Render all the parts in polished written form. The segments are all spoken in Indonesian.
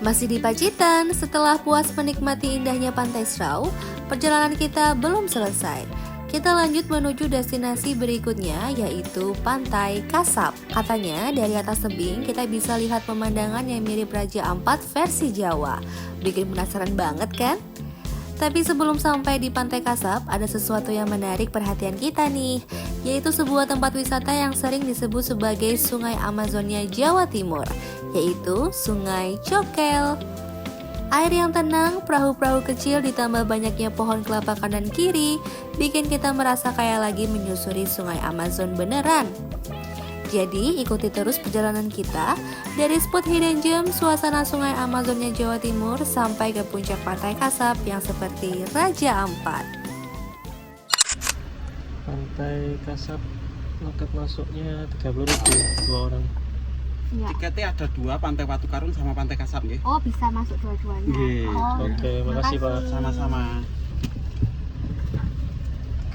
Masih di Pacitan, setelah puas menikmati indahnya Pantai Srau, perjalanan kita belum selesai. Kita lanjut menuju destinasi berikutnya, yaitu Pantai Kasab. Katanya dari atas tebing kita bisa lihat pemandangan yang mirip Raja Ampat versi Jawa. Bikin penasaran banget kan? Tapi sebelum sampai di Pantai Kasab, ada sesuatu yang menarik perhatian kita nih, yaitu sebuah tempat wisata yang sering disebut sebagai Sungai Amazonia Jawa Timur, yaitu Sungai Cokel. Air yang tenang, perahu-perahu kecil ditambah banyaknya pohon kelapa kanan kiri, bikin kita merasa kayak lagi menyusuri Sungai Amazon beneran. Jadi ikuti terus perjalanan kita dari spot hidden gem suasana Sungai Amazonia Jawa Timur sampai ke puncak Pantai Kasab yang seperti Raja Ampat. Pantai Kasab, loket masuknya 30.000 dua orang. Ya. Tiketnya ada dua, Pantai Watu Karun sama Pantai Kasab nggih. Oh, bisa masuk dua-duanya. Nggih. Oh, Oke, makasih Pak. Sama-sama.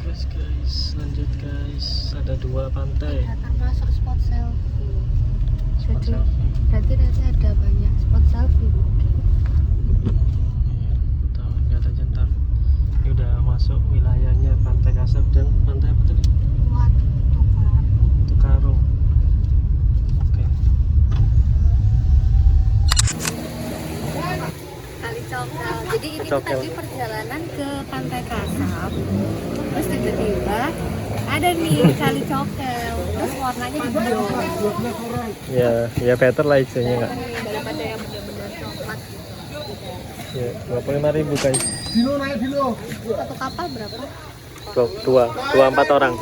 Guys, lanjut guys. Ada dua pantai. termasuk spot selfie. Spot Jadi, selfie. berarti nanti ada banyak spot selfie mungkin. Iya, tahu lihat aja ntar. Ini udah masuk wilayahnya Pantai Kasab dan pantai apa tadi? Watu Karun. Tukarung. Oke. Kali Cokel. Jadi ini tuh Cokel. tadi perjalanan ke Pantai Kasab. Terus tiba-tiba ada nih Kali Cokel. Terus warnanya hijau. Ya better lah hijaunya nggak? Daripada yang benar-benar coklat. Ya, 25.000 guys. Satu kapal berapa? Dua empat orang.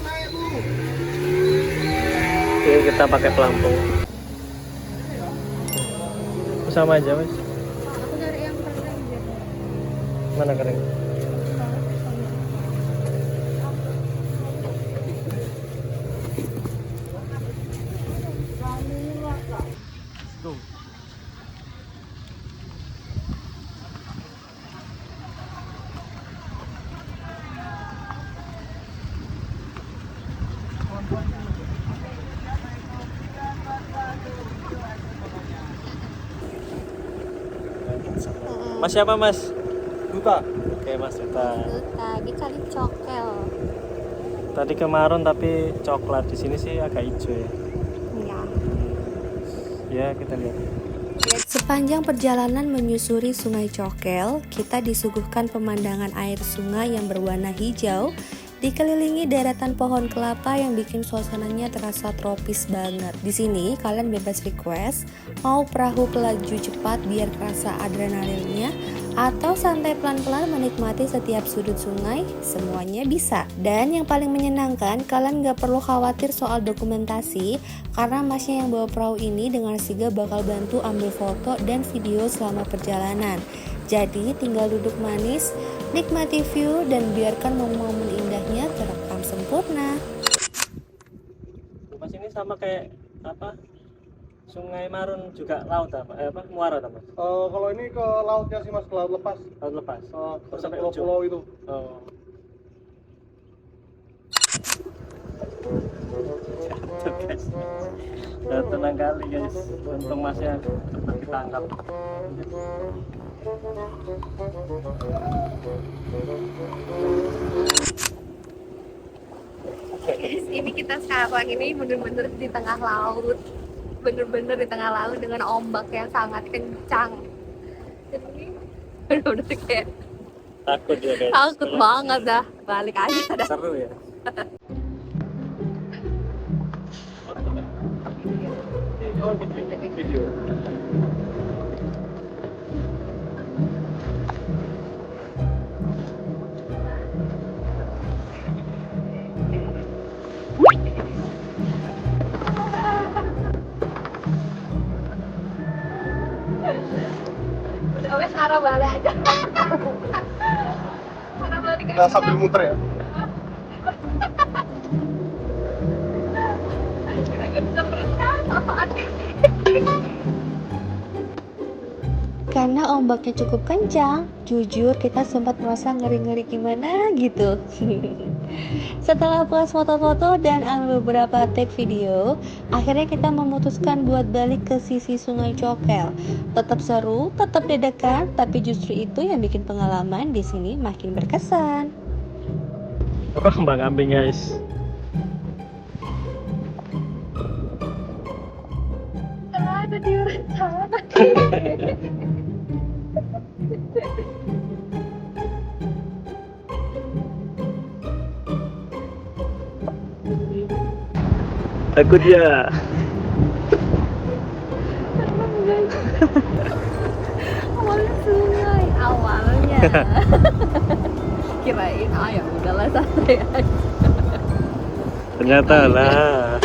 Oke, kita pakai pelampung. Sama aja mas. Aku cari yang keren aja. Mana kering? Mas siapa mas? Duta. Oke mas Duta. Tadi Kali Cokel. Tadi kemarin tapi coklat, di sini sih agak hijau ya. Ya. Ya kita lihat. Sepanjang perjalanan menyusuri Sungai Cokel, kita disuguhkan pemandangan air sungai yang berwarna hijau, dikelilingi deretan pohon kelapa yang bikin suasananya terasa tropis banget. Di sini kalian bebas request mau perahu pelaju cepat biar kerasa adrenalinnya, atau santai pelan-pelan menikmati setiap sudut sungai, semuanya bisa. Dan yang paling menyenangkan, kalian gak perlu khawatir soal dokumentasi, karena masnya yang bawa perahu ini dengan sigap bakal bantu ambil foto dan video selama perjalanan. Jadi tinggal duduk manis, nikmati view, dan biarkan momen-momen indahnya terekam sempurna. Mas ini sama kayak apa? Sungai Marun juga laut apa? Muara apa? Kalau ini ke lautnya sih mas, ke laut lepas. Laut lepas. Terus Sampai sampai ujung. pulau itu. Oh. Jatuh guys. Udah tenang kali guys. Untung masnya cepat ditangkap. Guys, ini kita sekarang ini bener-bener di tengah laut. Bener-bener di tengah laut dengan ombak yang sangat kencang. Jadi bener-bener kayak Takut ya guys. takut banget dah. Balik aja dah. Seru ya. Video. Udah wes arah balik aja. Arah balik aja. Nah, sambil muter ya. Kita nggak bisa berenang. Apaan? karena ombaknya cukup kencang, jujur kita sempat merasa ngeri-ngeri gimana gitu. Setelah puas foto-foto dan ambil beberapa take video, akhirnya kita memutuskan buat balik ke sisi Sungai Cokel. Tetap seru, tetap deg-degan, tapi justru itu yang bikin pengalaman di sini makin berkesan. Kembang api guys. Ada di rencana. Takut ya. Awalnya sungai, awalnya. Kirain ya udahlah santai aja. Ternyata lah.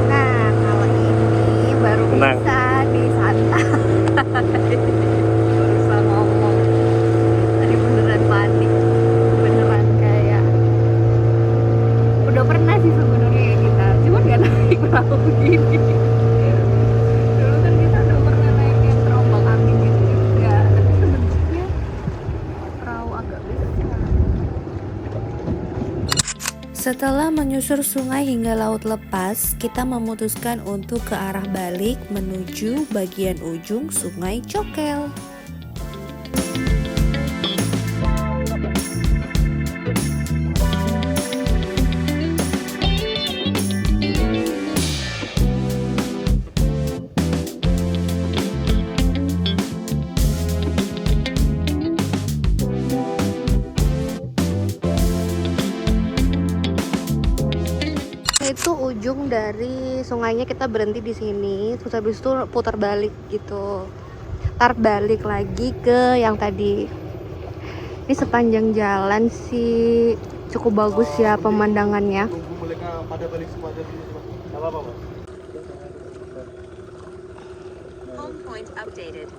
Nah, kalau ini baru Tenang. bisa disantai. Baru bisa ngomong. Tadi beneran panik. Beneran kayak udah pernah sih sebenarnya ya kita. Cuman gak naik perahu begini. Dulu kan kita udah pernah naik yang terombang ambing gitu juga. Tapi sebenarnya perahu agak besar. Setelah menyusur sungai hingga laut lepas, kita memutuskan untuk ke arah balik menuju bagian ujung Sungai Cokel. Itu ujung dari sungainya, kita berhenti di sini terus habis itu putar balik gitu, tar balik lagi ke yang tadi. Ini sepanjang jalan sih cukup bagus ya pemandangannya. Tunggu mereka pada balik semua aja dulu. Gak apa-apa mas. Home point updated.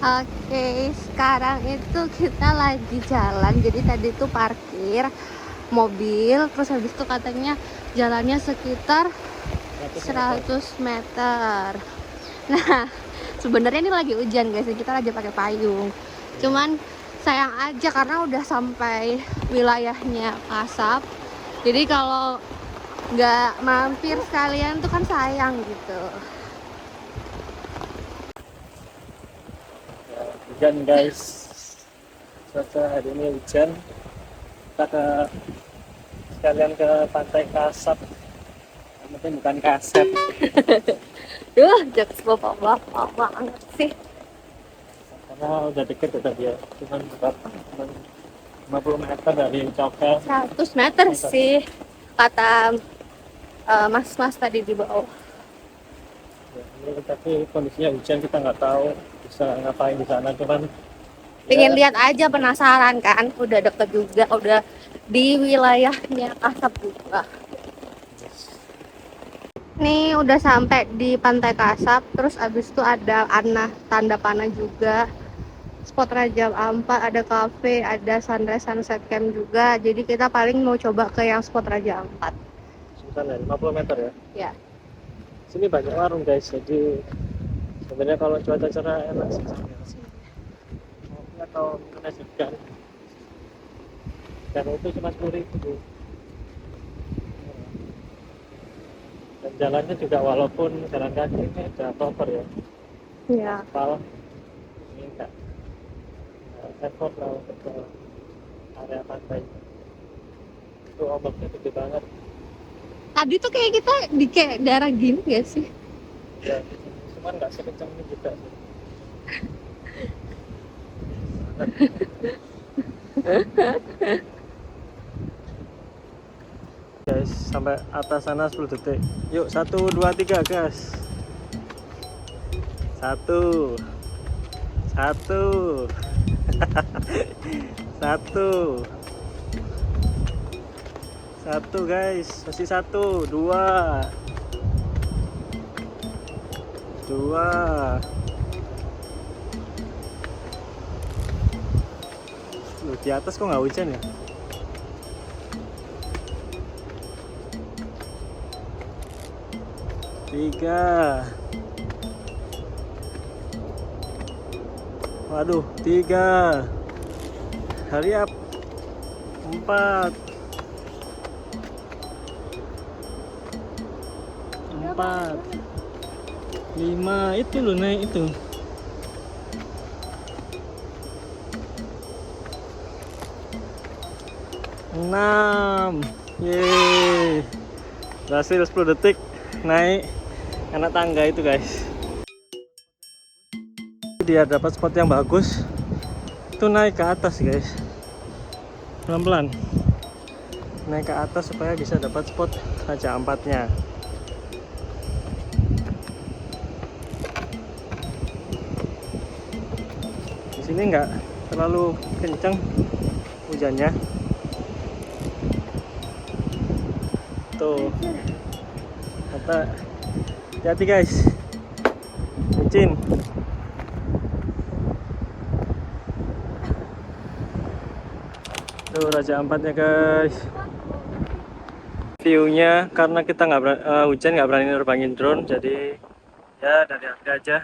Oke, sekarang itu kita lagi jalan. Jadi tadi tuh parkir mobil, terus habis itu katanya jalannya sekitar 100 meter. Nah, sebenarnya ini lagi hujan guys, kita lagi pakai payung. Cuman sayang aja karena udah sampai wilayahnya Kasab. Jadi kalau nggak mampir sekalian tuh kan sayang gitu. Hujan guys, cuaca hari ini hujan. Kita sekalian ke pantai Kasab, mungkin bukan Kasep. Duh, jokes bapak-bapak banget sih. Karena udah deket ya tadi ya, cuman 50 meter dari Cokel. 100 meter sih kata mas-mas tadi di bawah. Ya, ini tapi kondisinya hujan, kita nggak tahu bisa ngapain di sana, cuman Pengen lihat aja, penasaran kan, udah deket juga, udah di wilayahnya Kasab juga. Nih udah sampai di pantai Kasab, terus abis itu ada tanda panah juga, spot Raja Ampat, ada cafe, ada sunrise sunset camp juga. Jadi kita paling mau coba ke yang spot Raja Ampat. sana 50 meter ya. Ya. Sini banyak warung guys, jadi sebenarnya kalau cuaca cerah enak sih sini. Atau kena ikan, dan itu cuma 10.000. Dan jalannya juga walaupun jalan kaki ini udah proper ya, Iya. aspal, ini enggak effort lah untuk ke area pantai. Itu ombaknya gede banget Tadi tuh kayak kita di kayak daerah gini gak sih? ya, cuman nggak sekencang ini juga sih. Guys, sampai atas sana 10 detik. Yuk, 1, 2, 3 gas. 1 1 1 1 guys, masih 1, 2 2. Loh, di atas kok nggak hujan ya? Tiga. Waduh, 3. Hurry up. 4. 5. Itu loh, naik itu. 6. Yeay. Berhasil 10 detik naik anak tangga itu, guys. Dia dapat spot yang bagus. Itu naik ke atas, guys. Pelan-pelan. Naik ke atas supaya bisa dapat spot Raja Ampatnya. Di sini nggak terlalu kencang hujannya. Tuh. Kata hati-hati, guys. Licin. Tuh Raja Ampatnya, guys. View-nya karena kita hujan nggak berani nerbangin drone, jadi ya dari hati aja.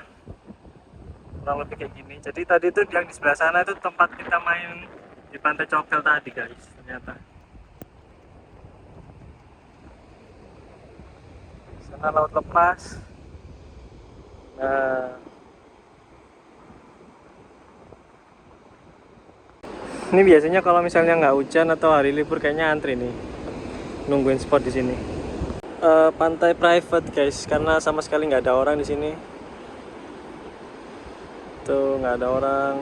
Kurang lebih kayak gini. Jadi tadi tuh yang di sebelah sana itu tempat kita main di Pantai Cokel tadi, guys. Ternyata sana laut lepas. Nah, ini biasanya kalau misalnya nggak hujan atau hari libur kayaknya antri nih nungguin spot di sini. Pantai private, guys, karena sama sekali nggak ada orang di sini. Tuh nggak ada orang.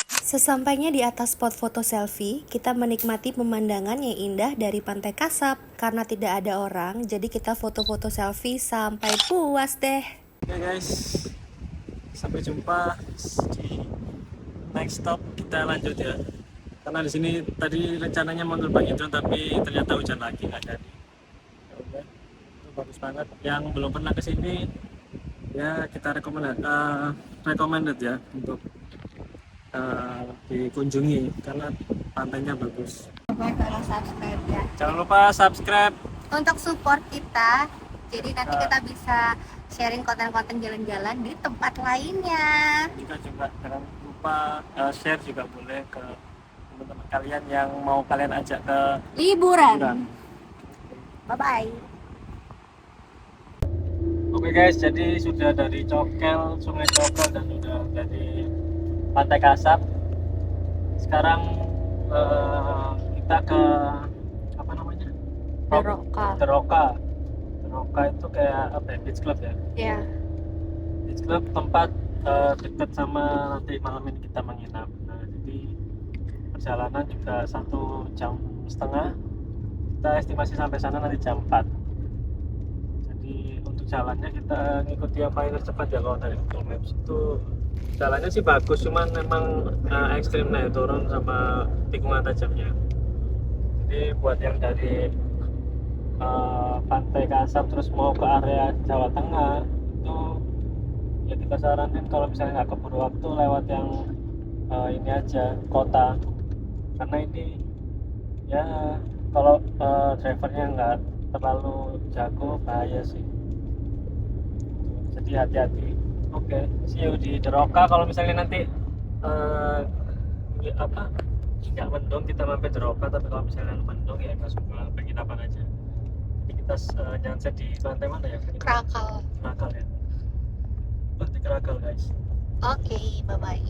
Sesampainya di atas spot foto selfie, kita menikmati pemandangan yang indah dari Pantai Kasab. Karena tidak ada orang, jadi kita foto-foto selfie sampai puas deh. Oke, guys, sampai jumpa di next stop. Kita lanjut ya, karena di sini tadi rencananya mau terbangin drone tapi ternyata hujan lagi, nggak jadi. Ya udah, itu bagus banget. Yang belum pernah ke sini ya kita recommended ya untuk dikunjungi karena pantainya bagus. Kalau subscribe ya. Jangan lupa subscribe. Untuk support kita, jadi nanti kita bisa sharing konten-konten jalan-jalan di tempat lainnya. Juga jangan lupa share juga boleh ke teman-teman kalian yang mau kalian ajak ke Liburan. Bye-bye. Oke, guys, jadi sudah dari Cokel, Sungai Cokel, dan sudah dari Pantai Kasab. Sekarang kita ke apa namanya? Deroka. Deroka. Deroka itu kayak apa ya? Beach club ya? Ya. Beach club tempat dekat sama nanti malam ini kita menginap. Nah, jadi perjalanan juga 1,5 jam. Kita estimasi sampai sana nanti jam 4. Jadi untuk jalannya kita ngikuti apa yang tercepat ya. Kalau dari Google Maps itu jalannya sih bagus, cuman memang ekstrim naik turun sama tikungan tajamnya. Jadi buat yang dari Pantai Kasab terus mau ke area Jawa Tengah itu ya kita saranin kalau misalnya nggak keburu waktu lewat yang ini aja, kota, karena ini ya kalau drivernya nggak terlalu jago bahaya sih, jadi hati-hati. Oke, see you di Deroka. Kalau misalnya nanti nggak mendung kita mampir Deroka, tapi kalau misalnya mendung ya langsung ke penginapan aja. Jadi kita aktivitas nyanset di pantai mana ya? Krakal. Krakal ya. Pantai Krakal guys. Oke, bye-bye.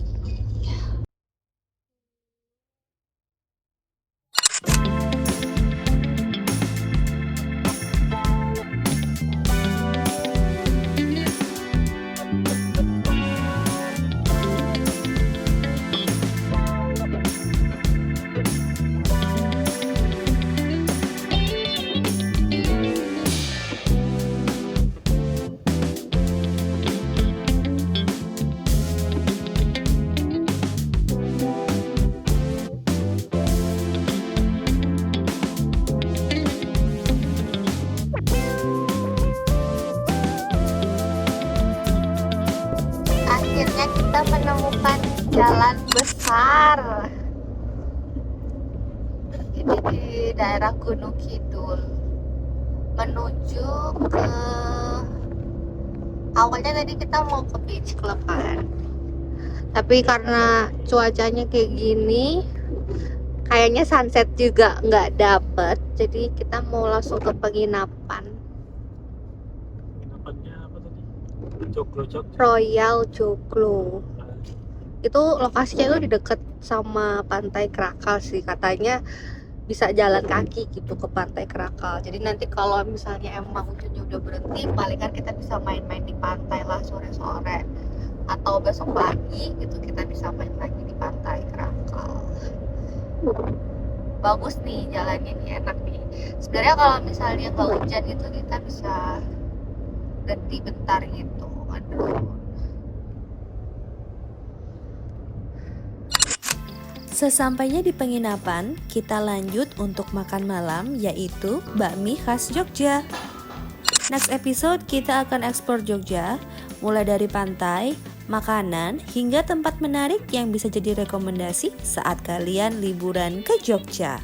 Akhirnya kita menemukan jalan besar. Ini di daerah Gunung Kidul. Menuju ke, awalnya tadi kita mau ke beach club kan. Tapi karena cuacanya kayak gini, kayaknya sunset juga nggak dapet. Jadi kita mau langsung ke penginapan. Penginapannya apa tadi? Joglo. Royal Joglo. Itu lokasinya itu di dekat sama Pantai Krakal sih, katanya bisa jalan kaki gitu ke Pantai Krakal. Jadi nanti kalau misalnya emang hujannya udah berhenti, palingan kita bisa main-main di pantai lah sore-sore, atau besok pagi gitu kita bisa main lagi di Pantai Krakal. Bagus nih jalannya nih, enak nih. Sebenarnya kalau misalnya nggak hujan itu kita bisa berhenti bentar gitu. Aduh. Sesampainya di penginapan, kita lanjut untuk makan malam, yaitu bakmi khas Jogja. Next episode kita akan eksplor Jogja, mulai dari pantai, makanan, hingga tempat menarik yang bisa jadi rekomendasi saat kalian liburan ke Jogja.